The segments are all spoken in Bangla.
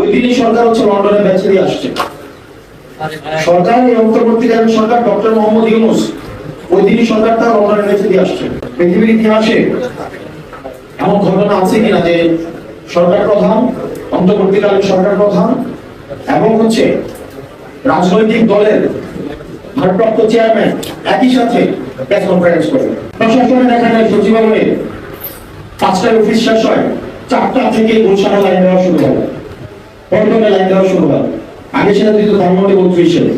ওই দিনই সরকার হচ্ছে লন্ডনে বেঁচে দিয়ে আসছে। সরকার এই অন্তর্বর্তীকালীন সরকার ডক্টর মোহাম্মদ ইউনূস ওই দিনই সরকারটা লন্ডনে বেঁচে দিয়ে আসছে। পৃথিবীর ইতিহাসে এমন ঘটনা আছে কিনা যে সরকার প্রধান, অন্তর্বর্তীকালীন সরকার প্রধান এবং হচ্ছে রাজনৈতিক দলের ভারপ্রাপ্ত চেয়ারম্যান একই সাথে প্রেস কনফারেন্স করে? প্রশাসনের দেখা যায় সচিবালয়ে 5টায় অফিস শেষ হয়, 4টা থেকে গুলশানে লাইন দেওয়া শুরু হয়, পল্টনে লাইন দেওয়া শুরু হয়। আগে সেটা দিত ধানমন্ডি 32 সালে,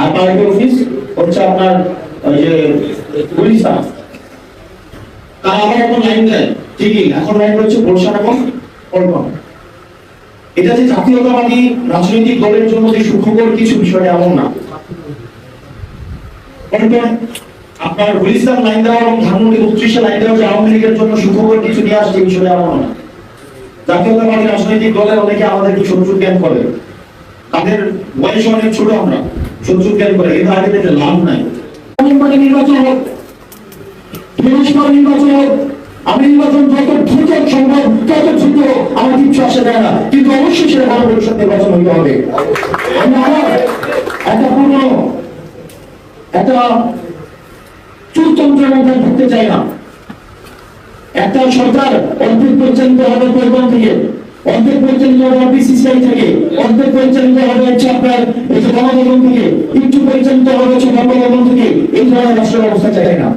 আর পাইপের অফিস হচ্ছে আপনার ওই যে গুলিস্তান। তারা আবার এখন লাইন দেয় ঠিকই, এখন লাইন হচ্ছে গুলশান এবং পল্টন। এটা যে জাতীয়তাবাদী রাজনৈতিক দলের জন্য যে সুখবর কিছু বিষয় এমন না। আপনার গুলিস্তান লাইন দেওয়া এবং ধানমন্ডি 32 লাইন দেওয়া যে আওয়ামী লীগের জন্য সুখবর কিছু নিয়ে আসছে বিষয় এমন না। জাতীয়তাবাদী রাজনৈতিক দলের অনেকে আমাদেরকে শত্রু জ্ঞান করে, তাদের বয়স অনেক ছোট, আমরা শত্রু জ্ঞান করে, কিন্তু আগে থেকে লাভ নাই। নির্বাচন হোক, নির্বাচন হোক, আমি নির্বাচন যত দ্রুত সম্ভব তত দ্রুত আমার কিছু আসে দেয় না, কিন্তু অবশ্যই সেটা গণপরিষদ নির্বাচন হইতে হবে। আমি আমার একটা চুরতন্ত্রের মধ্যে ঢুকতে চাই না। একটা সরকার অর্ধেক পরিচালিত হবে পরিবহন থেকে, অর্ধেক পরিচালিত হবে বিসিসিআই থেকে, অর্ধেক পরিচালিত হবে হচ্ছে আপনার গণভবন থেকে, একটু পরিচালিত হবে হচ্ছে গণভবন থেকে। এই ধরনের রাষ্ট্রের অবস্থা চাই না।